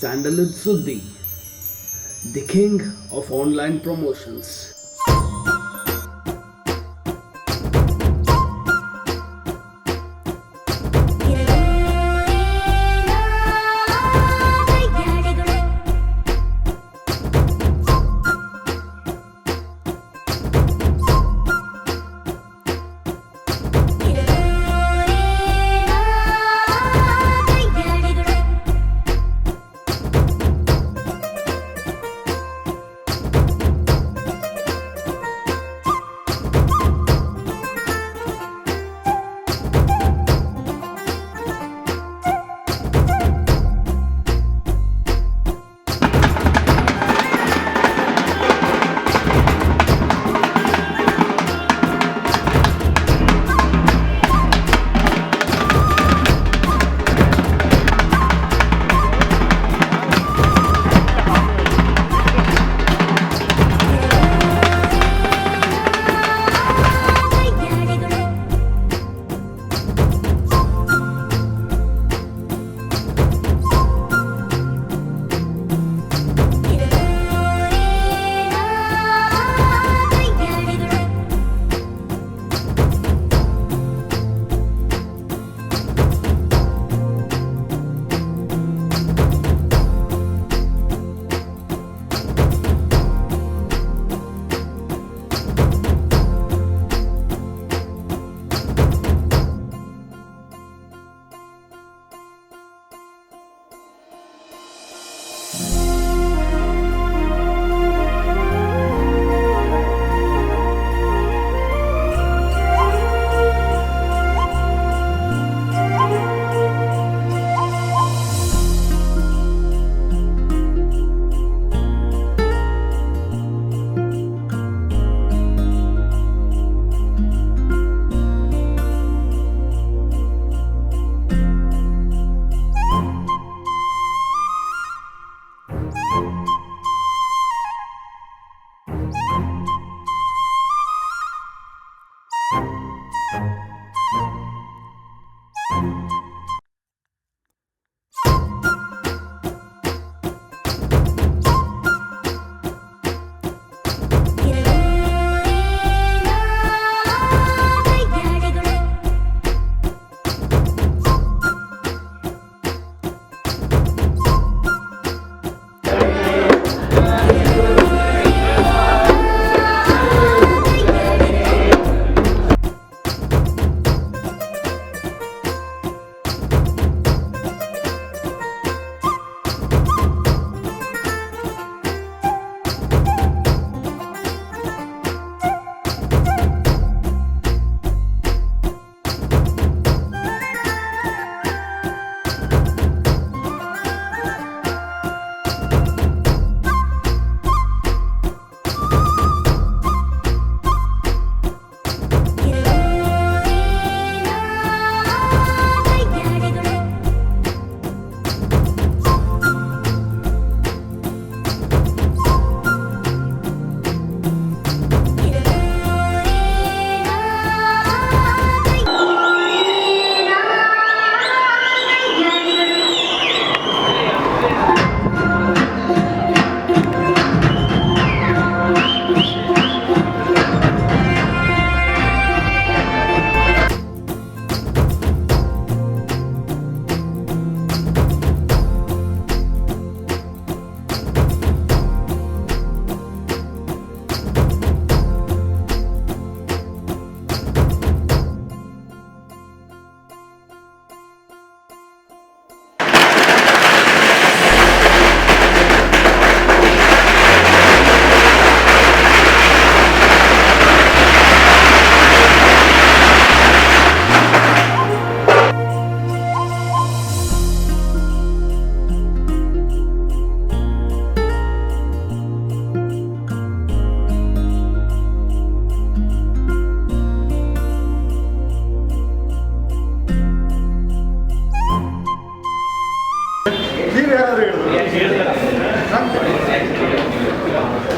Sandalwood Suddhi, the king of online promotions.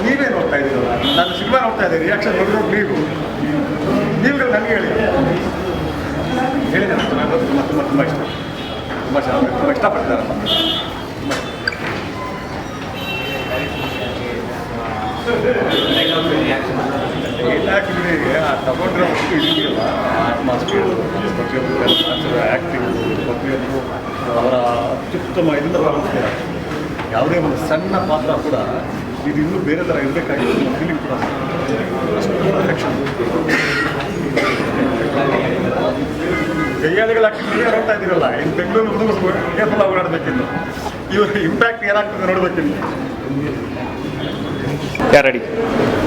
ನೀವೇ ನೋಡ್ತಾ ಇದ್ದೀರಲ್ಲ, ನಾನು ಸಿನಿಮಾ ನೋಡ್ತಾ ಇದ್ದೆ, ರಿಯಾಕ್ಷನ್ ನೋಡಿರೋದು ನೀವುಗಳು ನನಗೆ ಹೇಳಿದೆ. ನಾನು ತುಂಬ ತುಂಬ ತುಂಬ ತುಂಬ ಇಷ್ಟ, ತುಂಬ ಚೆನ್ನಾಗಿ ತುಂಬ ಇಷ್ಟಪಡ್ತಾರಪ್ಪ. ತುಂಬ ಎಲ್ಲ ಹಾಕಿದ್ರೆ ಆ ತಗೊಂಡ್ರೆ ವಸ್ತು ಇದೆಯಲ್ಲ ಅಟ್ಮಾಸ್ಫಿಯರ್ ಪ್ರತಿಯೊಬ್ಬರು ಆ್ಯಕ್ಟಿಂಗ್ ಪ್ರತಿಯೊಬ್ಬರು ಅವರ ಅತ್ಯುತ್ತಮ ಇದನ್ನು ಬರುತ್ತಾರೆ. ಯಾವುದೇ ಒಂದು ಸಣ್ಣ ಪಾತ್ರ ಕೂಡ ಇದು ಇನ್ನೂ ಬೇರೆ ಥರ ಇರಬೇಕಾಗಿತ್ತು ಫೀಲಿಂಗ್ ಕೂಡ ಅಷ್ಟು ಪರ್ಫೆಕ್ಷನ್. ಕೈಯಾಳಿಗಳು ಹಾಕಿ ನೋಡ್ತಾ ಇದ್ದೀರಲ್ಲ, ಇನ್ನು ಬೆಂಗಳೂರು ಹುಡುಗರು ಕೇರ್ಫುಲ್ ಆಗಿ ಓಡಾಡಬೇಕಿನ್ನು. ಇವ್ರ ಇಂಪ್ಯಾಕ್ಟ್ ಏನಾಗ್ತದೆ ನೋಡಬೇಕಿನ್ನು. Ready.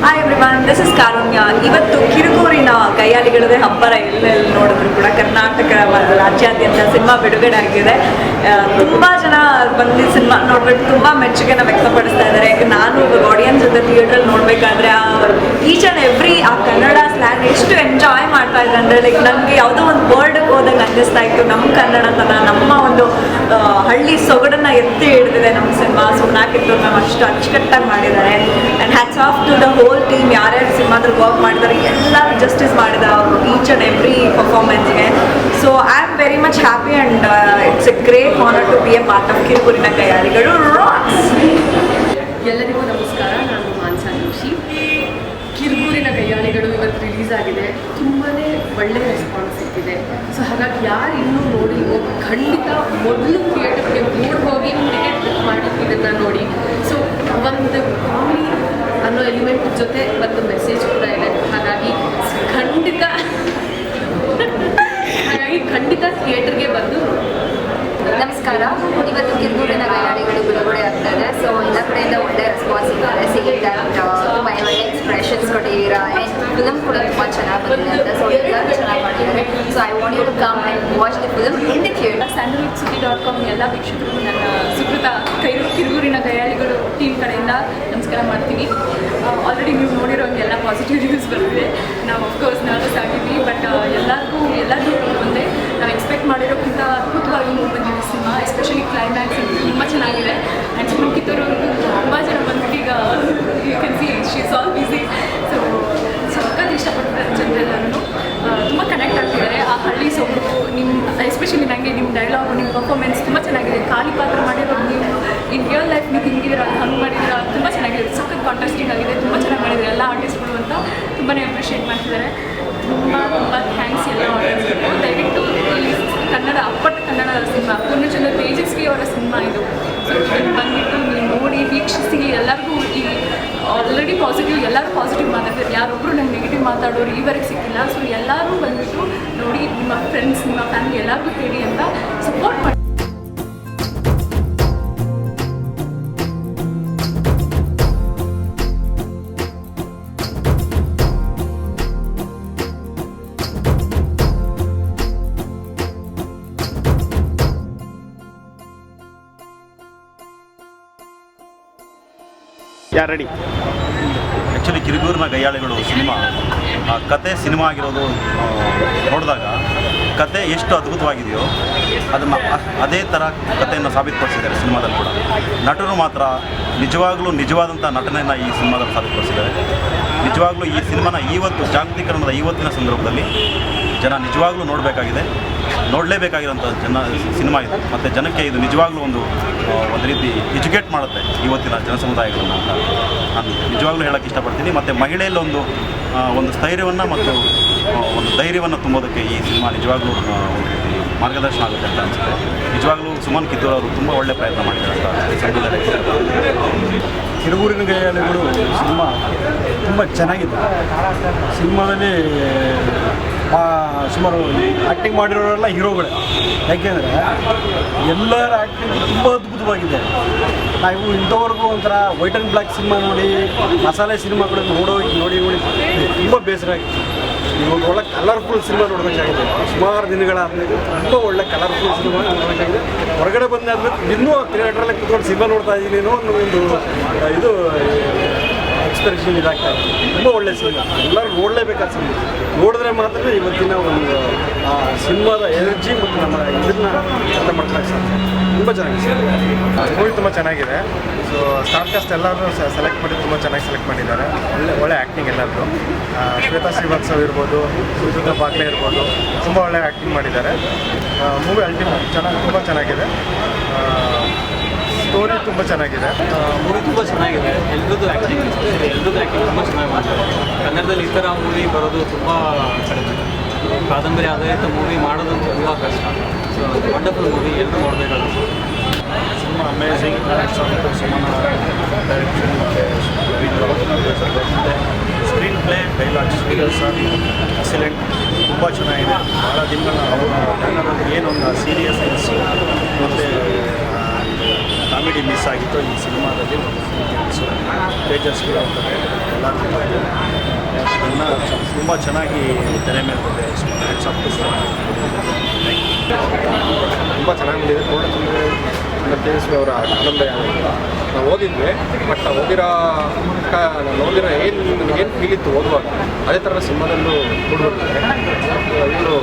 Hi everyone, this is Karunya. ಇವತ್ತು ಕಿರುಗೂರಿನ ಕೈಯಾಳಿಗಳದೇ ಹಬ್ಬರ ಎಲ್ಲೆಲ್ಲಿ ನೋಡಿದ್ರು ಕೂಡ ಕರ್ನಾಟಕ ರಾಜ್ಯಾದ್ಯಂತ ಸಿನಿಮಾ ಬಿಡುಗಡೆ ಆಗಿದೆ. ತುಂಬ ಜನ ಬಂದು ಸಿನಿಮಾ ನೋಡ್ಬಿಟ್ಟು ತುಂಬ ಮೆಚ್ಚುಗೆನ ವ್ಯಕ್ತಪಡಿಸ್ತಾ ಇದ್ದಾರೆ. ನಾನು ಇವಾಗ ಆಡಿಯನ್ಸ್ ಜೊತೆ ಥಿಯೇಟ್ರಲ್ಲಿ ನೋಡಬೇಕಾದ್ರೆ ಈಚ್ ಆ್ಯಂಡ್ ಎವ್ರಿ ಆ ಕನ್ನಡ ಸ್ಲ್ಯಾಂಗ್ ಎಷ್ಟು ಎಂಜಾಯ್ ಮಾಡ್ತಾ ಇದ್ದಾರೆ ಅಂದರೆ ಲೈಕ್ ನನಗೆ ಯಾವುದೋ ಒಂದು ವರ್ಡ್ಗೆ ಹೋದಂಗೆ ಅನ್ನಿಸ್ತಾ ಇತ್ತು. ನಮ್ಮ ಕನ್ನಡತನ, ನಮ್ಮ ಒಂದು ಹಳ್ಳಿ ಸೊಗಡನ್ನು ಎತ್ತಿ ಹಿಡಿದಿದೆ ನಮ್ಮ ಸಿನಿಮಾ. ಸುಮ್ಮನಾಕಿತ್ತು ಮ್ಯಾಮ್ ಅಷ್ಟು ಅಚ್ಚುಕಟ್ಟಾಗಿ ಮಾಡಿದ್ದಾರೆ. And hats off to the whole team. ಯಾರ್ಯಾರು ಸಿನಿಮಾದಲ್ಲಿ ವರ್ಕ್ ಮಾಡಿದ್ದಾರೆ ಎಲ್ಲರೂ ಜಸ್ಟಿಸ್ ಮಾಡಿದ್ದಾರೆ ಅವರು ಈಚ್ ಆ್ಯಂಡ್ ಎವ್ರಿ ಪರ್ಫಾರ್ಮೆನ್ಸ್ಗೆ. So I am very much happy and it's a great honour to be a part of ಕಿರುಗೂರಿನ ಕೈಯಾಳಿಗಳು. ಎಲ್ಲರಿಗೂ ನಮಸ್ಕಾರ, ನಾನು ಮಾನ್ಸಾ ಜೋಶಿ. ಕಿರುಗೂರಿನ ಕೈಯಾಳಿಗಳು ಇವತ್ತು ರಿಲೀಸ್ ಆಗಿದೆ. ತುಂಬಾ ಒಳ್ಳೆಯ ರೆಸ್ಪಾನ್ಸ್ ಸಿಕ್ಕಿದೆ. ಸೊ ಹಾಗಾಗಿ ಯಾರು ಇನ್ನೂ ನೋಡಿ ಖಂಡಿತ ಮೊದಲು ಥಿಯೇಟರ್ಗೆ ಹೋಗಿ ಟಿಕೆಟ್ ಬುಕ್ ಮಾಡಿ ಇದನ್ನು ನೋಡಿ. ಸೊ ಒಂದು ಕಾಮಿಡಿ ಅನ್ನೋ ಎಲಿಮೆಂಟ್ ಜೊತೆ ಒಂದು ಮೆಸೇಜ್ ಕೂಡ ಇದೆ. ಹಾಗಾಗಿ ಖಂಡಿತ ಥಿಯೇಟರ್ಗೆ ಬಂದು. ನಮಸ್ಕಾರ. ಇವತ್ತು ಕಿರುಗೂರಿನ ಕೈಯಾಳಿಗಳು ಬಿಡುಗಡೆ ಆಗ್ತಾ ಇದೆ. ಸೊ ಎಲ್ಲ ಕಡೆಯಿಂದ ಒಳ್ಳೆ ರೆಸ್ಪಾನ್ಸ್ ಇದ್ದಾರೆ. ತುಂಬ ಒಳ್ಳೆ ಎಕ್ಸ್ಪ್ರೆಷನ್ಸ್ ಕೊಟ್ಟಿದ್ದೀರಾ. ಆ್ಯಂಡ್ ಫಿಲಮ್ ಕೂಡ ತುಂಬ ಚೆನ್ನಾಗಿ ಬಂದಿದೆ ಅಂತ. ಸೊ ಎಲ್ಲರೂ ಚೆನ್ನಾಗಿ ಮಾಡಿದ್ದಾರೆ. So I want you to come and watch the film in the theatre. SandalwoodCity.com ಎಲ್ಲ ವೀಕ್ಷಕರಿಗೂ ನನ್ನ ಸುಕೃತ ಕಿರುಗೂರಿನ ಕೈಯಾಳಿಗಳು ಟೀಮ್ ಕಡೆಯಿಂದ ನಮಸ್ಕಾರ ಮಾಡ್ತೀವಿ. ಆಲ್ರೆಡಿ ನೀವು ನೋಡಿರೋ ಎಲ್ಲ ಪಾಸಿಟಿವ್ ರಿವ್ಯೂಸ್ ಬಂದಿದೆ. ನಾವು ಅಫ್ಕೋರ್ಸ್ ನರ್ವಸ್ ಆಗಿದ್ವಿ, ಬಟ್ ಎಲ್ಲರಿಗೂ ಒಂದೇ ನಾವು ಎಕ್ಸ್ಪೆಕ್ಟ್ ಮಾಡಿರೋಕ್ಕಿಂತ ಅದ್ಭುತವಾಗಿ ಬಂದಿದೆ ಸಿನಿಮಾ. ಎಸ್ಪೆಷಲಿ ಕ್ಲೈಮ್ಯಾಕ್ಸ್ ತುಂಬ ಚೆನ್ನಾಗಿದೆ. ಆ್ಯಂಡ್ ಸುಮನ್ ಕಿತ್ತೂರು ತುಂಬ ಜನ ಬಂದ್ಬಿಟ್ಟು ಈಗ you can see she is all busy. So ಸಕ್ಕತ್ ಇಷ್ಟಪಡ್ತಾರೆ ಜನರೆಲ್ಲರೂ. ತುಂಬ ಕನೆಕ್ಟ್ ಆಗ್ತಿದ್ದಾರೆ. ಆ ಹಳ್ಳಿ ಸೊಗಡು ನಿಮ್ಮ ಎಸ್ಪೆಷಲಿ ನನಗೆ ನಿಮ್ಮ ಡೈಲಾಗು, ನಿಮ್ಮ ಪರ್ಫಾರ್ಮೆನ್ಸ್ ತುಂಬ ಚೆನ್ನಾಗಿದೆ. ಖಾಲಿ ಪಾತ್ರ ಮಾಡಿರೋದು ನೀವು ಇನ್ ರಿಯಲ್ ಲೈಫ್ ನೀವು ಹಿಂಗಿದ್ದೀರ, ಹಂಗೆ ಮಾಡಿದ್ದೀರ, ತುಂಬ ಚೆನ್ನಾಗಿದೆ. ಸಖತ್ ಕಾಂಟ್ರಾಸ್ಟಿಂಗ್ ಆಗಿದೆ. ತುಂಬ ಚೆನ್ನಾಗಿ ಮಾಡಿದ್ದಾರೆ ಎಲ್ಲ ಆರ್ಟಿಸ್ಟ್ಗಳು ಅಂತ ತುಂಬಾ ಅಪ್ರಿಷಿಯೇಟ್ ಮಾಡ್ತಿದ್ದಾರೆ. ತುಂಬ ಥ್ಯಾಂಕ್ಸ್ ಎಲ್ಲ ಆಡಿಯನ್ಸ್ಗಳು. ದಯವಿಟ್ಟು ಈ ಕನ್ನಡ ಅಪ್ಪಟ ಕನ್ನಡ ಸಿನಿಮಾ ಪೂರ್ಣಚಂದ್ರ ತೇಜಸ್ವಿ ಅವರ ಸಿನಿಮಾ ಇದು. ಸೊ ಬಂದುಬಿಟ್ಟು ನೀವು ನೋಡಿ ವೀಕ್ಷಿಸಿ. ಎಲ್ಲರಿಗೂ ಈ ಆಲ್ರೆಡಿ ಪಾಸಿಟಿವ್, ಎಲ್ಲರೂ ಪಾಸಿಟಿವ್ ಮಾತಾಡ್ತಾರೆ. ಯಾರೊಬ್ಬರು ನಂಗೆ ನೆಗೆಟಿವ್ ಮಾತಾಡೋರು ಈವರೆಗೆ ಸಿಕ್ಕಿಲ್ಲ. ಸೊ ಎಲ್ಲರೂ ಬಂದುಬಿಟ್ಟು ನೋಡಿ, ನಿಮ್ಮ ಫ್ರೆಂಡ್ಸ್, ನಿಮ್ಮ ಫ್ಯಾಮಿಲಿ ಎಲ್ಲರಿಗೂ ಹೇಳಿ ಅಂತ ಸಪೋರ್ಟ್ ಮಾಡಿ. ರೆಡಿ. ಆ್ಯಕ್ಚುಲಿ ಕಿರುಗೂರಿನ ಕೈಯಾಳಿಗಳು ಕತೆ ಸಿನಿಮಾ ಆಗಿರೋದು ನೋಡಿದಾಗ ಕತೆ ಎಷ್ಟು ಅದ್ಭುತವಾಗಿದೆಯೋ ಅದನ್ನು ಅದೇ ಥರ ಕಥೆಯನ್ನು ಸಾಬೀತುಪಡಿಸಿದ್ದಾರೆ ಸಿನಿಮಾದಲ್ಲಿ ಕೂಡ. ನಟರು ಮಾತ್ರ ನಿಜವಾಗ್ಲೂ ನಿಜವಾದಂಥ ನಟನೆಯನ್ನು ಈ ಸಿನಿಮಾದಲ್ಲಿ ಸಾಬೀತುಪಡಿಸಿದ್ದಾರೆ. ನಿಜವಾಗ್ಲೂ ಈ ಸಿನಿಮಾನ ಜಾಗತೀಕರಣದ ಇವತ್ತಿನ ಸಂದರ್ಭದಲ್ಲಿ ಜನ ನಿಜವಾಗ್ಲೂ ನೋಡಲೇಬೇಕಾಗಿರೋಂಥ ಸಿನಿಮಾ ಇದು. ಮತ್ತು ಜನಕ್ಕೆ ಇದು ನಿಜವಾಗ್ಲೂ ಒಂದು ರೀತಿ ಎಜುಕೇಟ್ ಮಾಡುತ್ತೆ ಇವತ್ತಿನ ಜನಸಮುದಾಯಗಳನ್ನು ಅಂತ ನಾನು ನಿಜವಾಗ್ಲೂ ಹೇಳೋಕ್ಕೆ ಇಷ್ಟಪಡ್ತೀನಿ. ಮತ್ತು ಮಹಿಳೆಯಲ್ಲಿ ಒಂದು ಸ್ಥೈರ್ಯವನ್ನು ಮತ್ತು ಒಂದು ಧೈರ್ಯವನ್ನು ತುಂಬೋದಕ್ಕೆ ಈ ಸಿನಿಮಾ ನಿಜವಾಗ್ಲೂ ಒಂದು ರೀತಿ ಮಾರ್ಗದರ್ಶನ ಆಗುತ್ತೆ ಅಂತ ಅನಿಸುತ್ತೆ. ನಿಜವಾಗ್ಲೂ ಸುಮನ್ ಕಿತ್ತೂರು ಅವರು ತುಂಬ ಒಳ್ಳೆ ಪ್ರಯತ್ನ ಮಾಡಿದ್ದಾರೆ ಅಂತ ಸಂಘದಲ್ಲಿ. ಕಿರುಗೂರಿನ ಕೈಯಾಳಿಗಳು ಸಿನಿಮಾ ತುಂಬ ಚೆನ್ನಾಗಿದೆ. ಸಿನಿಮಾದಲ್ಲಿ ಸುಮಾರು ಆ್ಯಕ್ಟಿಂಗ್ ಮಾಡಿರೋರೆಲ್ಲ ಹೀರೋಗಳೇ. ಯಾಕೆಂದರೆ ಎಲ್ಲರ ಆ್ಯಕ್ಟಿಂಗ್ ತುಂಬ ಅದ್ಭುತವಾಗಿದೆ. ನಾವು ಇಂಥವ್ರಿಗೂ ಒಂಥರ ವೈಟ್ ಆ್ಯಂಡ್ ಬ್ಲ್ಯಾಕ್ ಸಿನಿಮಾ ನೋಡಿ, ಮಸಾಲೆ ಸಿನಿಮಾಗಳನ್ನು ನೋಡಿ ತುಂಬ ಬೇಸರ ಆಗಿತ್ತು. ಇವಾಗ ಒಳ್ಳೆ ಕಲರ್ಫುಲ್ ಸಿನಿಮಾ ನೋಡಬೇಕಾಗಿದೆ. ಸುಮಾರು ದಿನಗಳಾದಮೇಲೆ ತುಂಬ ಒಳ್ಳೆ ಕಲರ್ಫುಲ್ ಸಿನಿಮಾ ನೋಡಬೇಕಾಗಿದೆ. ಹೊರಗಡೆ ಬಂದಾದ್ಮೇಲೆ ಇನ್ನೂ ಥಿಯೇಟ್ರಲ್ಲೇ ಕೂತ್ಕೊಂಡು ಸಿನಿಮಾ ನೋಡ್ತಾ ಇದ್ದೀನೇನೋ ಅನ್ನೋ ಒಂದು ಇದು ಎಕ್ಸ್ಪೆರಿಷನ್ ಇದಾಗ್ತಾ ಇದೆ. ತುಂಬ ಒಳ್ಳೆ ಸಿನಿಮಾ, ಎಲ್ಲರೂ ನೋಡಲೇಬೇಕಾದ ಸಿನಿಮಾ. ನೋಡಿದ್ರೆ ಮಾತ್ರ ಇವತ್ತಿನ ಒಂದು ಸಿನಿಮಾದ ಎನರ್ಜಿ ಮತ್ತು ನಮ್ಮ ಇದನ್ನು ಅರ್ಥ ಮಾಡ್ಕೊಳ್ಳೋಕ್ಕೆ ಸಾಧ್ಯ. ತುಂಬ ಚೆನ್ನಾಗಿದೆ ಮೂವಿ, ತುಂಬ ಚೆನ್ನಾಗಿದೆ. ಸೊ ಸ್ಟಾರ್ ಕಾಸ್ಟ್ ಎಲ್ಲರೂ ಸೆಲೆಕ್ಟ್ ಮಾಡಿ ತುಂಬ ಚೆನ್ನಾಗಿ ಸೆಲೆಕ್ಟ್ ಮಾಡಿದ್ದಾರೆ. ಒಳ್ಳೆ ಆ್ಯಕ್ಟಿಂಗ್ ಎಲ್ಲರೂ. ಶ್ವೇತಾ ಶ್ರೀವಾತ್ಸವ್ ಇರ್ಬೋದು, ಸುಜಾತಾ ಬಾಗ್ಲೆ ಇರ್ಬೋದು, ತುಂಬ ಒಳ್ಳೆ ಆ್ಯಕ್ಟಿಂಗ್ ಮಾಡಿದ್ದಾರೆ. ಮೂವಿ ಅಲ್ಟಿಮೇಟ್ ತುಂಬ ಚೆನ್ನಾಗಿದೆ. ಸ್ಟೋರಿ ತುಂಬ ಚೆನ್ನಾಗಿದೆ. ಮೂವಿ ತುಂಬ ಚೆನ್ನಾಗಿದೆ. ಎಲ್ಲರದ್ದು ಆ್ಯಕ್ಟಿಂಗ್ ತುಂಬ ಚೆನ್ನಾಗಿ ಮಾಡ್ತಾರೆ. ಕನ್ನಡದಲ್ಲಿ ಈ ಥರ ಮೂವಿ ಬರೋದು ತುಂಬ ಕಡಿಮೆ. ಕಾದಂಬರಿ ಆಧಾರಿತ ಮೂವಿ ಮಾಡೋದು ತುಂಬ ಕಷ್ಟ. ಸೊ ವಂಡರ್ಫುಲ್ ಮೂವಿ, ಎಲ್ಲರೂ ನೋಡಬೇಕಾಗುತ್ತೆ. Cinema amazing. ಸುಮನ ಡೈರೆಕ್ಷನ್ ಮತ್ತು ಸ್ಕ್ರೀನ್ ಪ್ಲೇ, ಡೈಲಾಗ್ಸ್ ಎಕ್ಸಲೆಂಟ್, ತುಂಬ ಚೆನ್ನಾಗಿದೆ. ಭಾಳ ದಿನಗಳ ಕನ್ನಡದಲ್ಲಿ ಏನೊಂದು ಸೀರಿಯಸ್ನೆಸ್ ಮತ್ತು ಕಾಮಿಡಿ ಮಿಸ್ ಆಗಿತ್ತು ಈ ಸಿನಿಮಾದಲ್ಲಿ. ತೇಜಸ್ವಿ ಎಲ್ಲ ಅದನ್ನು ತುಂಬ ಚೆನ್ನಾಗಿ ತೆರೆ ಮೇಲೆ ಬಂದಿದೆ. ತುಂಬ ಚೆನ್ನಾಗಿ ಬಂದಿದೆ. ಪೂರ್ಣಚಂದ್ರ ತೇಜಸ್ವಿ ಅವರ ಕಾದಂಬರಿ ಆಗಿತ್ತು. ನಾವು ಓದಿದ್ವಿ, ಬಟ್ ನಾವು ಓದಿರೋ ಏನು ಫೀಲ್ ಇತ್ತು ಓದುವಾಗ, ಅದೇ ಥರ ಸಿನಿಮಾದಲ್ಲೂ ಕೂಡಿಬರ್ತಾರೆ. ಇವರು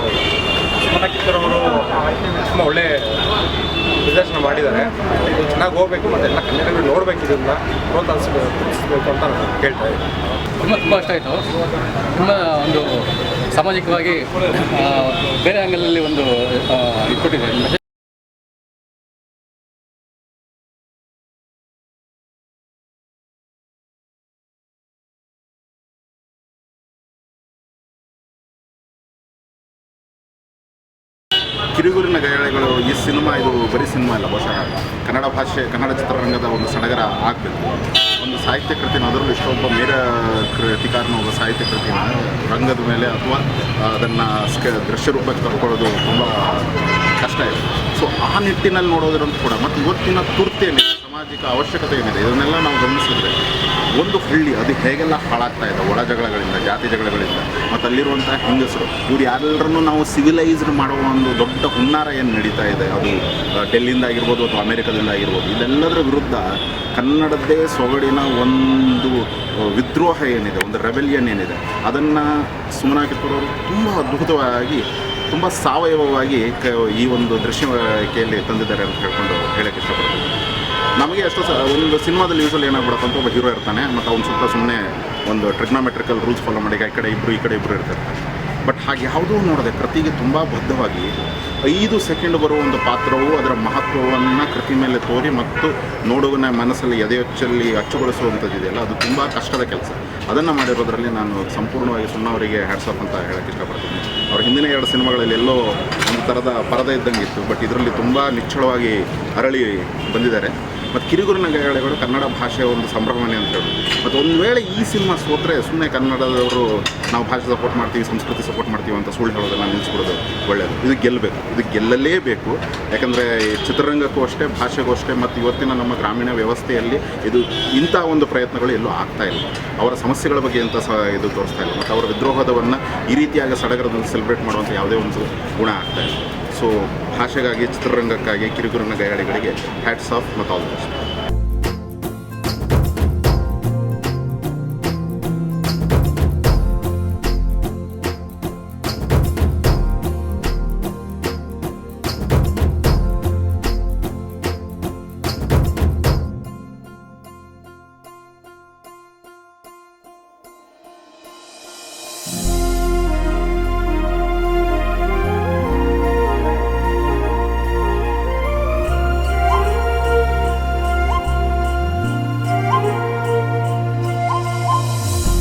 ಸುಮನ ಕಿತ್ತೂರವರು ತುಂಬ ಒಳ್ಳೆ ನಿರ್ದೇಶನ ಮಾಡಿದ್ದಾರೆ. ಇದು ಚೆನ್ನಾಗಿ ಹೋಗ್ಬೇಕು ಮತ್ತು ಎಲ್ಲ ಕನ್ನಡಿಗರು ನೋಡಬೇಕು, ಇದನ್ನು ಪ್ರೋತ್ಸಾಹಿಸಬೇಕು ಅಂತ ನಾನು ಕೇಳ್ತಾ ಇದ್ದೀನಿ. ತುಂಬ ಇಷ್ಟ ಆಯಿತು. ತುಂಬ ಒಂದು ಸಾಮಾಜಿಕವಾಗಿ ಬೇರೆ ಆಂಗಲಲ್ಲಿ ಒಂದು ಇಟ್ಕೊಟ್ಟಿದೆ. ಕಿರುಗೂರಿನ ಗೈಯಾಳಿಗಳು ಈ ಸಿನಿಮಾ ಇದು ಬರೀ ಸಿನಿಮಾ ಇಲ್ಲ, ಬಹುಶಃ ಕನ್ನಡ ಭಾಷೆ, ಕನ್ನಡ ಚಿತ್ರರಂಗದ ಒಂದು ಸಡಗರ ಆಗಬೇಕು. ಒಂದು ಸಾಹಿತ್ಯ ಕೃತಿನ, ಅದರಲ್ಲೂ ಇಷ್ಟೊಬ್ಬ ಮೇರ ಕೃತಿಕಾರನ ಒಬ್ಬ ಸಾಹಿತ್ಯ ಕೃತಿನ ರಂಗದ ಮೇಲೆ ಅಥವಾ ಅದನ್ನು ದೃಶ್ಯ ರೂಪಕ್ಕೆ ತರ್ಕೊಳ್ಳೋದು ತುಂಬ ಕಷ್ಟ ಇದೆ. ಸೊ ಆ ನಿಟ್ಟಿನಲ್ಲಿ ನೋಡೋದ್ರಂತೂ ಕೂಡ ಮತ್ತು ಇವತ್ತಿನ ತುರ್ತಿಯಲ್ಲಿ ಸಾಮಾಜಿಕ ಅವಶ್ಯಕತೆ ಏನಿದೆ ಇದನ್ನೆಲ್ಲ ನಾವು ಗಮನಿಸಿದ್ರೆ ಒಂದು ಹಳ್ಳಿ ಅದು ಹೇಗೆಲ್ಲ ಹಾಳಾಗ್ತಾ ಇದೆ ಒಳ ಜಗಳಗಳಿಂದ, ಜಾತಿ ಜಗಳಗಳಿಂದ, ಮತ್ತು ಅಲ್ಲಿರುವಂಥ ಹೆಂಗಸರು ಇವ್ರು ಯಾರೆಲ್ಲರನ್ನೂ ನಾವು ಸಿವಿಲೈಸ್ಡ್ ಮಾಡುವ ಒಂದು ದೊಡ್ಡ ಹುನ್ನಾರ ಏನು ನಡೀತಾ ಇದೆ, ಅದು ಡೆಲ್ಲಿಯಿಂದ ಆಗಿರ್ಬೋದು ಅಥವಾ ಅಮೆರಿಕದಿಂದ ಆಗಿರ್ಬೋದು, ಇದೆಲ್ಲದರ ವಿರುದ್ಧ ಕನ್ನಡದ್ದೇ ಸೊಗಡಿನ ಒಂದು ವಿದ್ರೋಹ ಏನಿದೆ, ಒಂದು ರೆಬೆಲಿಯನ್ ಏನಿದೆ, ಅದನ್ನು ಸುಮನಾ ಕಿತ್ತೂರವರು ತುಂಬ ಅದ್ಭುತವಾಗಿ, ತುಂಬ ಸಾವಯವವಾಗಿ ಈ ಒಂದು ದೃಶ್ಯಕೆಯಲ್ಲಿ ತಂದಿದ್ದಾರೆ ಅಂತ ಹೇಳ್ಕೊಂಡು ಹೇಳೋಕ್ಕೆ ಇಷ್ಟಪಡ್ತೀನಿ. ನಮಗೆ ಅಷ್ಟು ಒಂದು ಸಿನಿಮಾದಲ್ಲಿ ಯೂಶಲ್ ಏನಾಗ್ಬಿಡುತ್ತೆ ಅಂತ ಒಬ್ಬ ಹೀರೋ ಇರ್ತಾನೆ ಮತ್ತು ಅವ್ನು ಸುಮ್ಮನೆ ಒಂದು ಟ್ರಿಗ್ನಾಮೆಟ್ರಿಕಲ್ ರೂಲ್ಸ್ ಫಾಲೋ ಮಾಡಿ ಈ ಕಡೆ ಇಬ್ಬರು ಇರ್ತಾರೆ. ಬಟ್ ಹಾಗೆ ಯಾವುದೂ ನೋಡದೆ ಕೃತಿಗೆ ತುಂಬ ಬದ್ಧವಾಗಿ 5 ಸೆಕೆಂಡ್ ಬರುವ ಒಂದು ಪಾತ್ರವು ಅದರ ಮಹತ್ವವನ್ನು ಕೃತಿ ಮೇಲೆ ತೋರಿ ಮತ್ತು ನೋಡುಗನ ಮನಸ್ಸಲ್ಲಿ ಎದೆಯೊಚ್ಚಲ್ಲಿ ಅಚ್ಚುಗೊಳಿಸುವಂಥದ್ದಿದೆಯಲ್ಲ, ಅದು ತುಂಬ ಕಷ್ಟದ ಕೆಲಸ. ಅದನ್ನು ಮಾಡಿರೋದ್ರಲ್ಲಿ ನಾನು ಸಂಪೂರ್ಣವಾಗಿ ಸುಮ್ಮನವರಿಗೆ ಹ್ಯಾಟ್ಸ್ ಆಫ್ ಅಂತ ಹೇಳೋಕ್ಕೆ ಇಷ್ಟಪಡ್ತೀನಿ. ಅವ್ರ ಹಿಂದಿನ 2 ಸಿನಿಮಾಗಳಲ್ಲಿ ಎಲ್ಲೋ ಒಂದು ಥರದ ಪರದೆ ಇದ್ದಂಗೆ ಇತ್ತು, ಬಟ್ ಇದರಲ್ಲಿ ತುಂಬ ನಿಚ್ಚಳವಾಗಿ ಅರಳಿ ಬಂದಿದ್ದಾರೆ. ಮತ್ತು ಕಿರುಗೂರಿನ ಗೈಯಾಳಿಗಳು ಕನ್ನಡ ಭಾಷೆಯ ಒಂದು ಸಂಭ್ರಮಣೆ ಅಂತ ಹೇಳೋದು. ಮತ್ತು ಒಂದು ವೇಳೆ ಈ ಸಿನಿಮಾ ಸೋತ್ರೆ ಸುಮ್ಮನೆ ಕನ್ನಡದವರು ನಾವು ಭಾಷೆ ಸಪೋರ್ಟ್ ಮಾಡ್ತೀವಿ, ಸಂಸ್ಕೃತಿ ಸಪೋರ್ಟ್ ಮಾಡ್ತೀವಿ ಅಂತ ಸುಳ್ಳು ಹೇಳೋದನ್ನು ನಿಲ್ಲಿಸ್ಬಿಡೋದು ಒಳ್ಳೆಯದು. ಇದು ಗೆಲ್ಲಬೇಕು, ಇದು ಗೆಲ್ಲಲೇಬೇಕು. ಯಾಕಂದರೆ ಚಿತ್ರರಂಗಕ್ಕೂ ಅಷ್ಟೇ, ಭಾಷೆಗೂ ಅಷ್ಟೇ, ಮತ್ತು ಇವತ್ತಿನ ನಮ್ಮ ಗ್ರಾಮೀಣ ವ್ಯವಸ್ಥೆಯಲ್ಲಿ ಇದು ಇಂಥ ಒಂದು ಪ್ರಯತ್ನಗಳು ಎಲ್ಲೂ ಆಗ್ತಾ ಇಲ್ಲ. ಅವರ ಸಮಸ್ಯೆಗಳ ಬಗ್ಗೆ ಎಂಥ ಇದು ತೋರಿಸ್ತಾ ಇಲ್ಲ, ಮತ್ತು ಅವರ ವಿದ್ರೋಹದವನ್ನು ಈ ರೀತಿಯಾಗಿ ಸಡಗರದಲ್ಲಿ ಸೆಲೆಬ್ರೇಟ್ ಮಾಡುವಂಥ ಯಾವುದೇ ಒಂದು ಗುಣ ಆಗ್ತಾ ಇಲ್ಲ. ಸೊ ಭಾಷೆಗಾಗಿ, ಚಿತ್ರರಂಗಕ್ಕಾಗಿ ಕಿರುಗೂರಿನ ಗೈಯಾಳಿಗಳಿಗೆ ಹ್ಯಾಟ್ಸ್ ಆಫ್ ಮತ್ತು ಆಲ್ ದಿ ಬೆಸ್ಟ್.